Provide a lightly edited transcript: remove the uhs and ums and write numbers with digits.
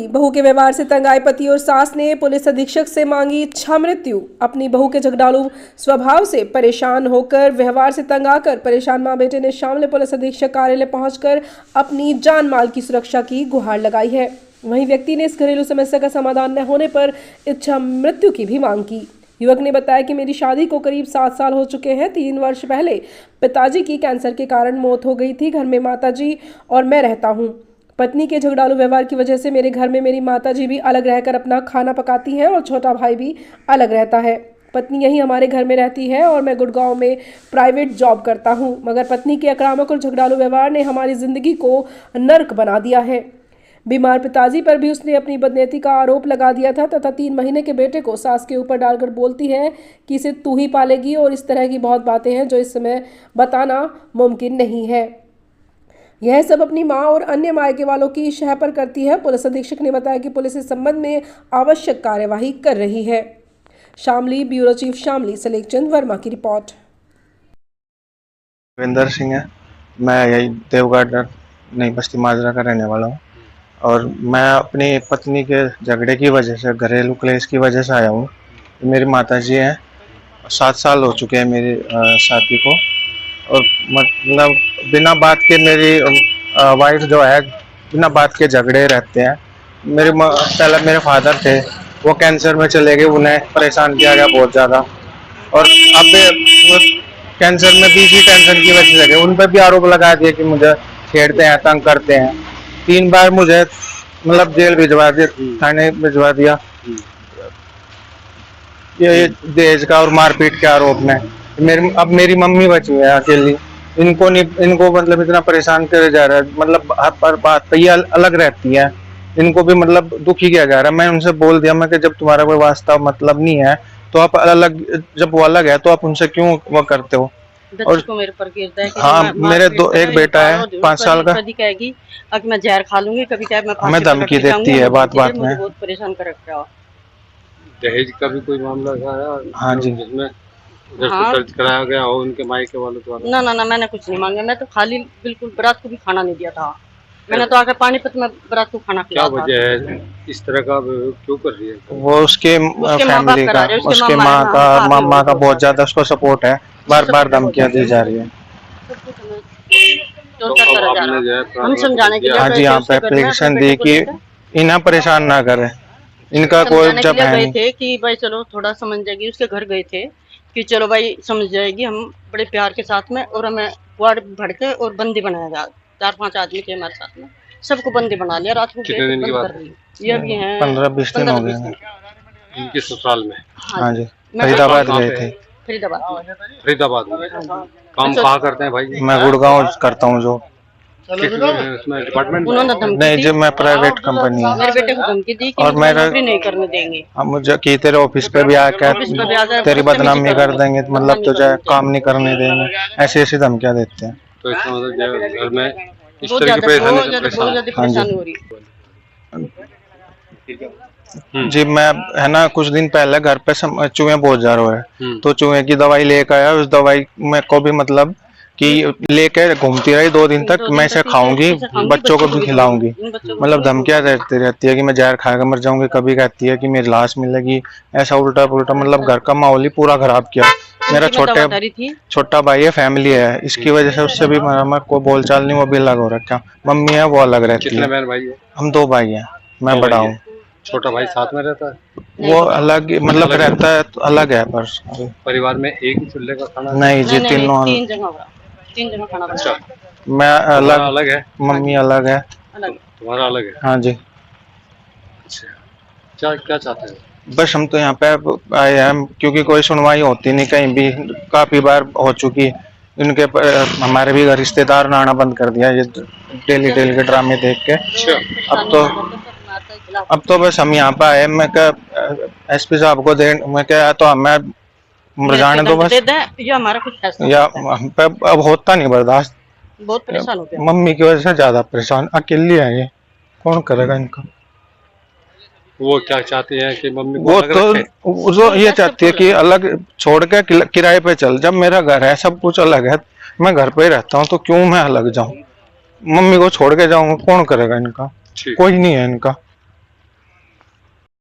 बहू के व्यवहार से तंग आए पति और सास ने पुलिस अधीक्षक से मांगी इच्छा मृत्यु। अपनी बहू के झगड़ालू स्वभाव से परेशान होकर व्यवहार से तंग आकर परेशान मां बेटे ने शामली पुलिस अधीक्षक कार्यालय पहुंचकर अपनी जान माल की सुरक्षा की गुहार लगाई है। वहीं व्यक्ति ने इस घरेलू समस्या का समाधान न होने पर इच्छा मृत्यु की भी मांग की। युवक ने बताया कि मेरी शादी को करीब 7 साल हो चुके हैं। 3 वर्ष पहले पिताजी की कैंसर के कारण मौत हो गई थी। घर में माताजी और मैं रहता हूँ। पत्नी के झगड़ालू व्यवहार की वजह से मेरे घर में मेरी माताजी भी अलग रहकर अपना खाना पकाती हैं और छोटा भाई भी अलग रहता है। पत्नी यहीं हमारे घर में रहती है और मैं गुड़गांव में प्राइवेट जॉब करता हूँ, मगर पत्नी के आक्रामक और झगड़ालू व्यवहार ने हमारी जिंदगी को नर्क बना दिया है। बीमार पिताजी पर भी उसने अपनी बदनीयती का आरोप लगा दिया था तथा 3 महीने के बेटे को सास के ऊपर डालकर बोलती है कि इसे तू ही पालेगी और इस तरह की बहुत बातें हैं जो इस समय बताना मुमकिन नहीं है। यह सब अपनी मां और अन्य मायके वालों की शह पर करती है। पुलिस अधीक्षक ने बताया कि पुलिस इस संबंध में आवश्यक कार्यवाही कर रही है। शामली ब्यूरो चीफ शामली सलेखचंद वर्मा की रिपोर्ट। विंदर सिंह है, मैं यही देवगढ़ नई बस्ती माजरा का रहने वाला हूँ और मैं अपनी पत्नी के झगड़े की वजह से, घरेलू क्लेश की वजह से आया हूँ। मेरी माताजी हैं, 7 साल हो चुके हैं मेरी शादी को और मतलब बिना बात के मेरी वाइफ जो है बिना बात के झगड़े रहते हैं। पहले मेरे फादर थे, वो कैंसर में चले गए, उन्हें परेशान किया गया बहुत ज़्यादा और अब वो कैंसर में भी इसी टेंशन की वजह से लगे। उन पर भी आरोप लगा दिया कि मुझे छेड़ते हैं, तंग करते हैं। 3 बार मुझे मतलब जेल भिजवा दिया, थाने भिजवा दिया ये दहेज का और मारपीट के आरोप में। अब मेरी मम्मी बची है अकेली, इनको मतलब इतना परेशान किया जा रहा है, मतलब हर बात पे ये अलग रहती है, इनको भी मतलब दुखी किया जा रहा है। मैं उनसे बोल दिया मैं कि जब तुम्हारा कोई वास्ता मतलब नहीं है तो आप अलग, जब वो अलग है तो आप उनसे क्यों वो करते हो। और को मेरे पर गिरता है कि हाँ, मेरे एक बेटा है 5 साल का। कभी कहेगी अब मैं जहर खा लूंगी, कभी कहे मैं हमें धमकी देती है बात बात में। बहुत परेशान कर रखा है। दहेज का भी कोई मामला है? हाँ जी, जिसमें दर्ज कराया गया हो उनके मायके वालों द्वारा? ना मैंने कुछ नहीं मांगा। मैं तो खाली बिल्कुल बारात को भी खाना नहीं दिया था। मैंने तो आकर पानीपत में बारात को खाना खिलाया था। क्या वजह है इस तरह का क्यों कर रही है? वो उसके फैमिली का, उसके माँ का, मामा का बहुत ज्यादा उसको सपोर्ट है। बार धमकियां दी जा रही है। हम समझाने के लिए हाँ जी, यहाँ पे एप्लीकेशन दी कि इन्हें परेशान ना करे, इनका कोई जब है नहीं। थे कि भाई चलो थोड़ा समझ जाएगी। उसके घर गए थे कि चलो भाई समझ जाएगी, हम बड़े प्यार के साथ में। और हमें वार्ड भर के और बंदी बनाया गया। 4-5 आदमी थे हमारे साथ में, सबको बंदी बना लिया। रात को कितने दिन की बात? ये भी हैं 15-20 दिन हो गए इनके ससुराल में। हाँ जी, फरीदाबाद गए थे। फरीदाबाद में काम कहाँ करते हैं भाई? मैं गुड़गांव करता हूँ जो। उसमें डिपार्टमेंट नहीं जी, मैं प्राइवेट कंपनी है। मेरे बेटे को धमकी दी कि और मेरा नहीं करने देंगे। हम मुझे कि तेरे ऑफिस पे भी आकर तेरी बदनामी कर देंगे, मतलब तुझे काम नहीं करने देंगे, ऐसी धमकियां देते हैं। तो इसका मतलब घर में इस तरह की परेशानी हो रही जी। मैं है ना, कुछ दिन पहले घर पे चूहे बहुत जा रहे हैं, तो चूहे की दवाई लेकर आया। उस दवाई मेरे को भी मतलब कि लेकर घूमती रही 2 दिन तक। मैं इसे खाऊंगी, बच्चों को भी खिलाऊंगी, मतलब धमकियां देती रहती है कि मैं जहर खाकर मर जाऊंगी। कभी कहती है कि मेरी लाश मिलेगी, ऐसा उल्टा पुल्टा, मतलब घर का माहौल ही पूरा खराब किया। मेरा छोटा भाई है, फैमिली है, इसकी वजह से उससे भी हमारा कोई बोलचाल नहीं, वो भी अलग हो रखा। मम्मी है, वो अलग रहती है। हम 2 भाई हैं, मैं बड़ा हूँ। छोटा भाई साथ में रहता है? वो अलग मतलब रहता है तो अलग है, पर परिवार में एक ही चूल्हे का खाना? नहीं जी, तीनों 3 जगह खाना बनता है। मैं अलग है, मम्मी अलग है, तुम्हारा अलग है? हाँ जी। अच्छा, क्या चाहते हैं? बस हम तो यहाँ पे आए हैं क्योंकि कोई सुनवाई होती नहीं कहीं भी, काफी बार हो चुकी। इनके हमारे भी रिश्तेदार आना बंद कर दिया ये डेली के ड्रामे देख के। अब तो बस हम यहाँ पे आए। मैं क्या एसपी साहब को दे, मैं क्या तो हमें मर जाने दो बस, या हमारा कुछ फैसला या हम पे अब होता नहीं बर्दाश्त। बहुत परेशान हो गया। मम्मी की वजह से ज्यादा परेशान, अकेली है ये, कौन करेगा इनका। वो क्या चाहती है कि मम्मी वो तो ये चाहती है कि अलग छोड़ के किराए पे चल। जब मेरा घर है, सब कुछ अलग है, मैं घर पे ही रहता हूँ, तो क्यों मैं अलग जाऊं। मम्मी को छोड़ के जाऊंगा, कौन करेगा इनका, कोई नहीं है इनका।